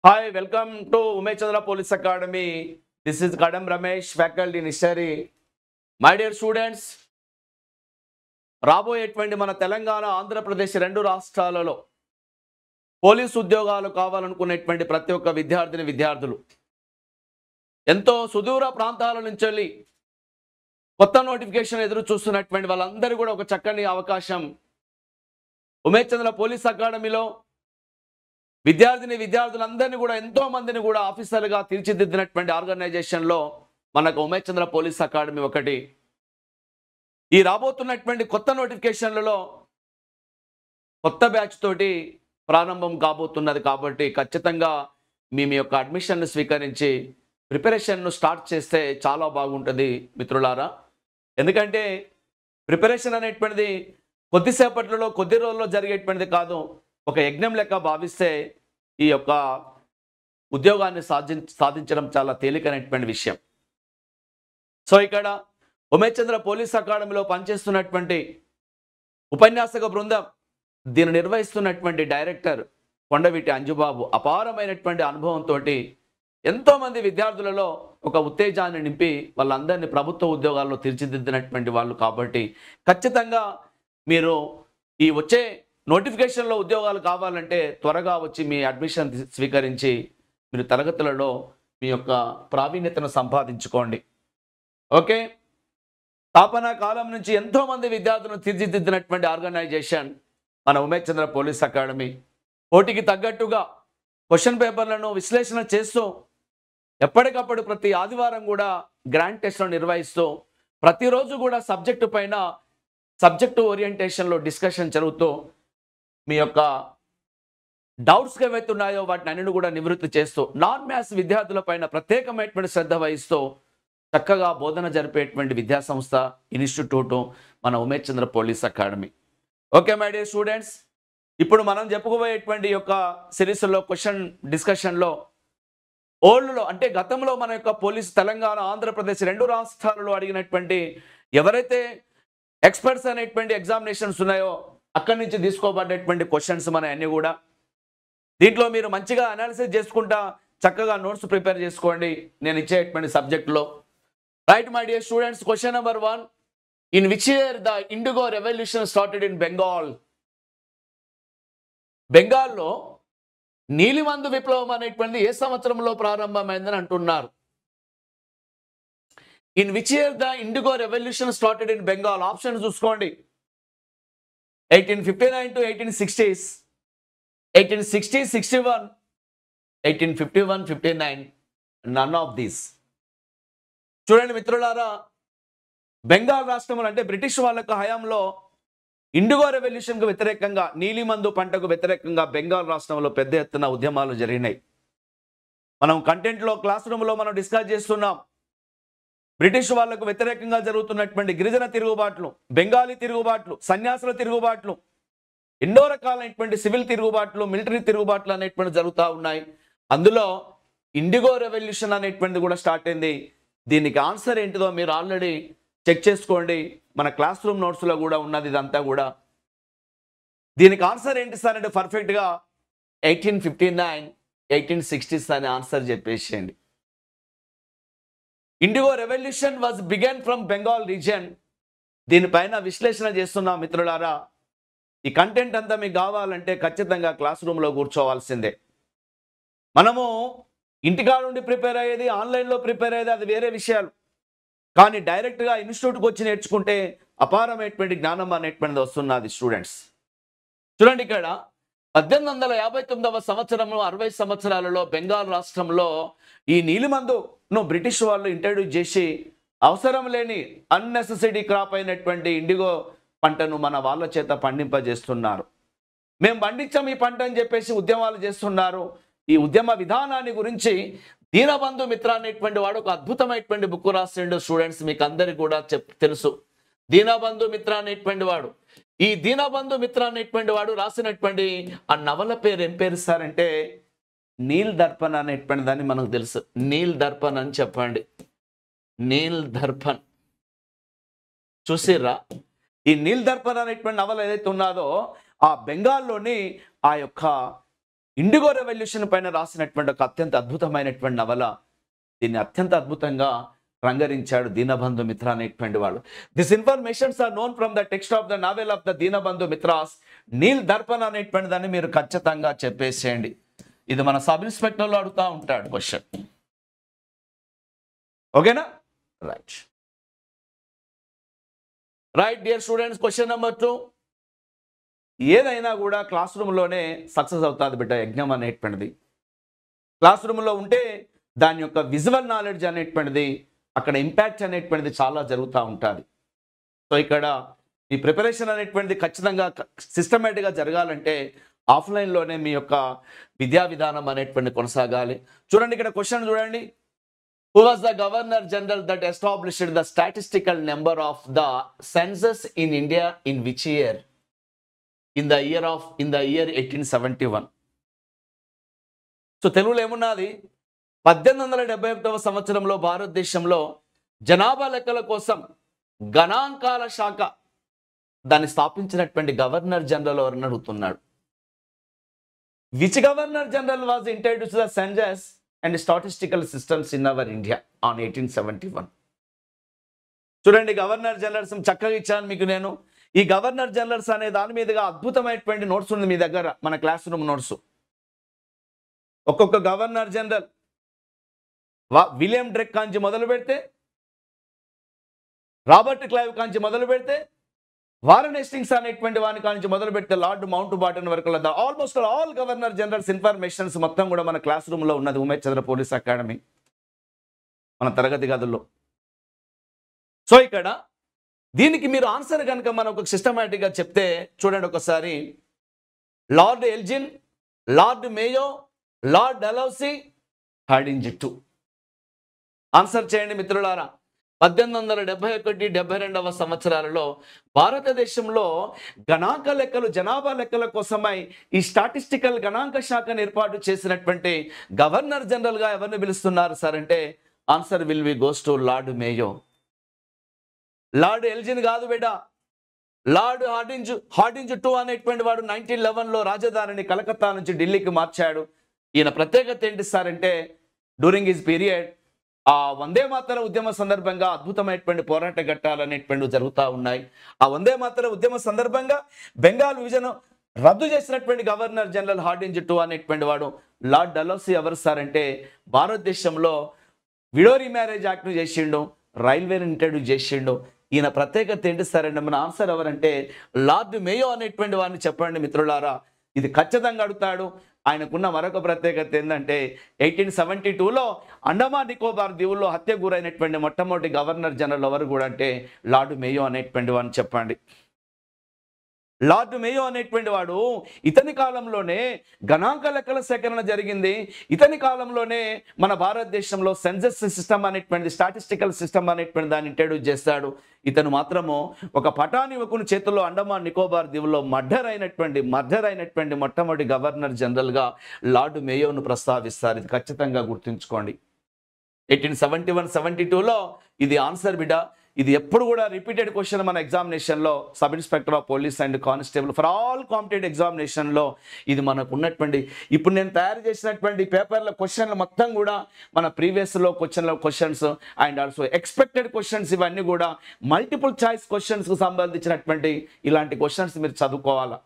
Hi, welcome to Umesh Chandra Police Academy. This is Kadam Ramesh, faculty in history. My dear students, రాబోయేటువంటి మన తెలంగాణ ఆంధ్రప్రదేశ్ రెండు రాష్ట్రాలలో police ఉద్యోగాలు కావాలనుకునేటువంటి ప్రతి ఒక్క విద్యార్థులు ఎంతో సుదూర ప్రాంతాల నుంచి వెళ్ళి కొత్త నోటిఫికేషన్ ఎదురు చూస్తున్నటువంటి వాళ్ళందరూ కూడా ఒక చక్కని అవకాశం ఉమేష్ చంద్ర పోలీస్ అకాడమీలో విద్యార్థులందరినీ కూడా ఎంతో మందిని కూడా ఆఫీసర్లుగా తీర్చిదిద్దినటువంటి ఆర్గనైజేషన్లో మనకు ఉమేష్ చంద్ర పోలీస్ అకాడమీ ఒకటి. ఈ రాబోతున్నటువంటి కొత్త నోటిఫికేషన్లలో కొత్త బ్యాచ్ తోటి ప్రారంభం కాబోతున్నది కాబట్టి ఖచ్చితంగా మీ యొక్క అడ్మిషన్ను స్వీకరించి ప్రిపరేషన్ను స్టార్ట్ చేస్తే చాలా బాగుంటుంది మిత్రులారా. ఎందుకంటే ప్రిపరేషన్ అనేటువంటిది కొద్దిసేపట్లలో కొద్ది రోజుల్లో జరిగేటువంటిది కాదు. ఒక యజ్ఞం లెక్క భావిస్తే ఈ యొక్క ఉద్యోగాన్ని సాధించడం చాలా తేలికైనటువంటి విషయం. సో ఇక్కడ ఉమేష్ చంద్ర పోలీస్ అకాడమీలో పనిచేస్తున్నటువంటి ఉపన్యాసక బృందం, దీన్ని నిర్వహిస్తున్నటువంటి డైరెక్టర్ కొండవీటి అంజుబాబు అపారమైనటువంటి అనుభవంతో ఎంతోమంది విద్యార్థులలో ఒక ఉత్తేజాన్ని నింపి వాళ్ళందరినీ ప్రభుత్వ ఉద్యోగాల్లో తీర్చిదిద్దినటువంటి వాళ్ళు కాబట్టి ఖచ్చితంగా మీరు ఈ వచ్చే నోటిఫికేషన్లో ఉద్యోగాలు కావాలంటే త్వరగా వచ్చి మీ అడ్మిషన్ స్వీకరించి మీరు తరగతులలో మీ యొక్క ప్రావీణ్యతను సంపాదించుకోండి. ఓకే, స్థాపన కాలం నుంచి ఎంతోమంది విద్యార్థులను తీర్చిదిద్దినటువంటి ఆర్గనైజేషన్ మన ఉమేష్ చంద్ర పోలీస్ అకాడమీ. పోటీకి తగ్గట్టుగా క్వశ్చన్ పేపర్లను విశ్లేషణ చేస్తూ ఎప్పటికప్పుడు ప్రతి ఆదివారం కూడా గ్రాండ్ టెస్ట్లను నిర్వహిస్తూ ప్రతిరోజు కూడా సబ్జెక్టు ఓరియంటేషన్లో డిస్కషన్ జరుగుతూ మీ యొక్క డౌట్స్ ఏవైతే ఉన్నాయో వాటిని అన్నింటిని కూడా నివృత్తి చేస్తూ నాన్ మ్యాథ్స్ విద్యార్థులపైన ప్రత్యేకమైనటువంటి శ్రద్ధ వహిస్తూ చక్కగా బోధన జరిపేటువంటి విద్యాసంస్థ ఇన్స్టిట్యూటు మన Umesh Chandra police academy. Okay my dear students, ఇప్పుడు మనం చెప్పుకోబోయేటువంటి యొక్క సిరీస్లో క్వశ్చన్ డిస్కషన్లో ఓల్డ్లో అంటే గతంలో మన యొక్క పోలీసు తెలంగాణ ఆంధ్రప్రదేశ్ రెండు రాష్ట్రాలలో అడిగినటువంటి ఎవరైతే ఎక్స్పర్ట్స్ అనేటువంటి ఎగ్జామినేషన్స్ ఉన్నాయో అక్కడి నుంచి తీసుకోబడ్డటువంటి క్వశ్చన్స్ మన అన్నీ కూడా దీంట్లో మీరు మంచిగా అనాలిసిస్ చేసుకుంటా చక్కగా నోట్స్ ప్రిపేర్ చేసుకోండి నేను ఇచ్చేటువంటి సబ్జెక్టులో. Right my dear students, question number 1, in which year the IndiGo revolution started in Bengal? బెంగాల్లో నీలిమందు విప్లవం అనేటువంటిది ఏ సంవత్సరంలో ప్రారంభమైందని అంటున్నారు. In which year the IndiGo revolution started in Bengal? Option చూసుకోండి. 1859 to 1860s, 1860, 61, 1851, 59, none of these. చూడండి మిత్రులారా, బెంగాల్ రాష్ట్రంలో అంటే బ్రిటిష్ వాళ్ళకు హయాంలో ఇండిగో రెవల్యూషన్కు వ్యతిరేకంగా నీలిమందు పంటకు వ్యతిరేకంగా బెంగాల్ రాష్ట్రంలో పెద్ద ఎత్తున ఉద్యమాలు జరిగినాయి. మనం కంటెంట్లో క్లాస్ రూమ్లో మనం డిస్కస్ చేస్తున్నాం. బ్రిటిష్ వాళ్లకు వ్యతిరేకంగా జరుగుతున్నటువంటి గిరిజన తిరుగుబాట్లు, బెంగాలీ తిరుగుబాట్లు, సన్యాసుల తిరుగుబాట్లు, ఎన్నో రకాలైనటువంటి సివిల్ తిరుగుబాట్లు, మిలిటరీ తిరుగుబాట్లు అనేటువంటి జరుగుతూ ఉన్నాయి. అందులో ఇండిగో రెవల్యూషన్ అనేటువంటిది కూడా స్టార్ట్ అయింది. దీనికి ఆన్సర్ ఏంటిదో మీరు ఆల్రెడీ చెక్ చేసుకోండి, మన క్లాస్ రూమ్ నోట్స్లో కూడా ఉన్నది ఇదంతా కూడా. దీనికి ఆన్సర్ ఏంటి సార్ అంటే పర్ఫెక్ట్గా 1859, 1860s అనే ఆన్సర్ చెప్పేసేయండి. Indigo revolution was began from Bengal region. దీనిపైన విశ్లేషణ చేస్తున్నా మిత్రులారా. ఈ కంటెంట్ అంతా మీకు కావాలంటే ఖచ్చితంగా క్లాస్ రూమ్లో కూర్చోవాల్సిందే. మనము ఇంటికాడ నుండి ప్రిపేర్ అయ్యేది, ఆన్లైన్లో ప్రిపేర్ అయ్యేది అది వేరే విషయాలు. కానీ డైరెక్ట్గా ఇన్స్టిట్యూట్కి వచ్చి నేర్చుకుంటే అపారమైనటువంటి జ్ఞానం అనేటువంటిది వస్తున్నది స్టూడెంట్స్. చూడండి, ఇక్కడ 1859వ సంవత్సరంలో 60 సంవత్సరాలలో బెంగాల్ రాష్ట్రంలో ఈ నీలిమందును బ్రిటిష్ వాళ్ళు ఇంట్రడ్యూస్ చేసి అవసరం లేని అన్నెసెసరీ క్రాప్ అయినటువంటి ఇండిగో పంటను మన వాళ్ళ చేత పండింపజేస్తున్నారు. మేము పండించాం ఈ పంట అని చెప్పేసి ఉద్యమాలు చేస్తున్నారు. ఈ ఉద్యమ విధానాన్ని గురించి దీనబంధు మిత్ర అనేటువంటి వాడు ఒక అద్భుతమైనటువంటి బుక్ రాసిండు స్టూడెంట్స్, మీకు అందరికి కూడా తెలుసు. దీనబంధు మిత్ర అనేటువంటి వాడు, ఈ దీనబంధు మిత్ర అనేటువంటి వాడు రాసినటువంటి ఆ నవల పేరు ఏం పేరు సార్ అంటే నీల్ దర్పణ్ అనేటువంటి దాన్ని మనకు తెలుసు. నీల్ దర్పణ్ అని చెప్పండి. నీల్ దర్పణ్ చూసిర్రా? ఈ నీల్ దర్పణ్ అనేటువంటి నవల ఏదైతే ఉన్నదో ఆ బెంగాల్లోని ఆ యొక్క ఇండిగో రెవల్యూషన్ పైన రాసినటువంటి ఒక అత్యంత అద్భుతమైనటువంటి నవల. దీన్ని అత్యంత అద్భుతంగా రంగరించాడు దీనబంధు మిత్ర అనేటువంటి వాడు. This informations are known from the text of the novel of the Dinabandhu Mitra's Nil Darpan అనేటువంటి దాన్ని మీరు ఖచ్చితంగా చెప్పేసేయండి. ఇది మన సబ్ ఇన్స్పెక్టర్లో అడుగుతూ ఉంటాడు క్వశ్చన్. ఓకేనా? Right dear students, question number 2. ఏదైనా కూడా క్లాస్ రూమ్లోనే సక్సెస్ అవుతుంది బిడ్డ. యజ్ఞం అనేటువంటిది క్లాస్ రూమ్లో ఉంటే దాని యొక్క విజువల్ నాలెడ్జ్ అనేటువంటిది, అక్కడ ఇంపాక్ట్ అనేటువంటిది చాలా జరుగుతూ ఉంటుంది. సో ఇక్కడ ఈ ప్రిపరేషన్ అనేటువంటిది ఖచ్చితంగా సిస్టమేటిక్గా జరగాలంటే ఆఫ్లైన్లోనే మీ యొక్క విద్యా విధానం అనేటువంటి కొనసాగాలి. చూడండి ఇక్కడ క్వశ్చన్ చూడండి. Who was the Governor General that established the statistical number of the census in India in which year? In the year 1871. So తెలుగులో ఏమున్నది? 1871వ సంవత్సరంలో భారతదేశంలో జనాభా లెక్కల కోసం గణాంకాల శాఖ దాన్ని స్థాపించినటువంటి గవర్నర్ జనరల్ ఎవరని అడుగుతున్నాడు. Which governor general was introduced the census and statistical systems in our India on 1871. చూడండి, గవర్నర్ జనరల్స్ చక్కగా ఇచ్చాను మీకు నేను. ఈ గవర్నర్ జనరల్స్ అనే దాని మీదుగా అద్భుతమైనటువంటి నోట్స్ ఉంది మీ దగ్గర, మన క్లాస్ రూమ్ నోట్స్. ఒక్కొక్క గవర్నర్ జనరల్ విలియం డ్రెక్ కాంచి మొదలు పెడితే, రాబర్ట్ క్లైవ్ కాంచి మొదలు పెడితే, వారన్ హేస్టింగ్స్ అనేటువంటి వాని కాంచి మొదలు పెడితే లార్డ్ మౌంట్ బాటన్ వరకు almost all governor generals informations మొత్తం కూడా మన క్లాస్ రూమ్లో ఉన్నది. ఉమేష్ చంద్ర పోలీస్ అకాడమీ మన తరగతి గదుల్లో. సో ఇక్కడ దీనికి మీరు ఆన్సర్ కనుక మనం ఒక సిస్టమేటిక్గా చెప్తే చూడండి ఒకసారి. Lord Elgin, lord Mayo, lord Dalhousie, Hardinge 2. Answer చేయండి మిత్రులారా. 1871-72వ సంవత్సరాలలో భారతదేశంలో గణాంక లెక్కలు, జనాభా లెక్కల కోసమై ఈ స్టాటిస్టికల్ గణాంక శాఖను ఏర్పాటు చేసినటువంటి గవర్నర్ జనరల్గా ఎవరిని పిలుస్తున్నారు సార్ అంటే answer will be goes to lord Mayo. Lord Elgin కాదు బిడ్డ, లార్డ్ హార్డింజ్ 2 అనేటువంటి వాడు 1911లో రాజధానిని కలకత్తా నుంచి ఢిల్లీకి మార్చాడు. ఈయన ప్రత్యేకత ఏంటి సార్ అంటే డ్యూరింగ్ హిజ్ పీరియడ్ ఆ వందే మాతర ఉద్యమ సందర్భంగా అద్భుతమైనటువంటి పోరాట ఘట్టాలనేటువంటి జరుగుతూ ఉన్నాయి. ఆ వందే మాతర ఉద్యమ సందర్భంగా బెంగాల్ విభజన రద్దు చేసినటువంటి గవర్నర్ జనరల్ హార్డింజ్ 2 అనేటువంటి వాడు. లార్డ్ డలౌసీ ఎవరు సార్ అంటే భారతదేశంలో విడో రీమ్యారేజ్ యాక్ట్ను చేసిండు, రైల్వేని ఇంట్రడ్యూస్ చేసిండు. ఈయన ప్రత్యేకత ఏంటి సార్ అంటే మన ఆన్సర్ ఎవరంటే లార్డ్ మేయో అనేటువంటి వాడిని చెప్పండి మిత్రులారా. ఇది ఖచ్చితంగా అడుగుతాడు. ఆయనకున్న మరొక ప్రత్యేకత ఏంటంటే 1872లో అండమాన్ నికోబార్ దీవుల్లో హత్య గురైనటువంటి మొట్టమొదటి గవర్నర్ జనరల్ ఎవరు కూడా అంటే లార్డ్ మేయో అనేటువంటి వాడిని చెప్పండి. లార్డ్ మేయో అనేటువంటి వాడు ఇతని కాలంలోనే గణాంక లెక్కల సేకరణ జరిగింది. ఇతని కాలంలోనే మన భారతదేశంలో సెన్సస్ సిస్టమ్ అనేటువంటి, స్టాటిస్టికల్ సిస్టమ్ అనేటువంటి దాన్ని ఇంట్రడ్యూస్ చేస్తాడు. ఇతను మాత్రము ఒక పఠాన్ యువకుని చేతుల్లో అండమాన్ నికోబార్ దీవుల్లో మర్డర్ అయినటువంటి మొట్టమొదటి గవర్నర్ జనరల్గా లార్డ్ మేయోను ప్రస్తావిస్తారు. ఇది ఖచ్చితంగా గుర్తుంచుకోండి. 1871-72లో ఇది ఆన్సర్ బిడ్డ. ఇది ఎప్పుడు కూడా రిపీటెడ్ క్వశ్చన్ మన ఎగ్జామినేషన్లో, sub inspector of police and constable for all competitive ఎగ్జామినేషన్లో ఇది మనకు ఉన్నటువంటి, ఇప్పుడు నేను తయారు చేసినటువంటి పేపర్ల క్వశ్చన్లు మొత్తం కూడా మన ప్రీవియస్లో questions and also expected questions, ఇవన్నీ కూడా మల్టిపుల్ చాయిస్ క్వశ్చన్స్కు సంబంధించినటువంటి ఇలాంటి క్వశ్చన్స్ మీరు చదువుకోవాలా.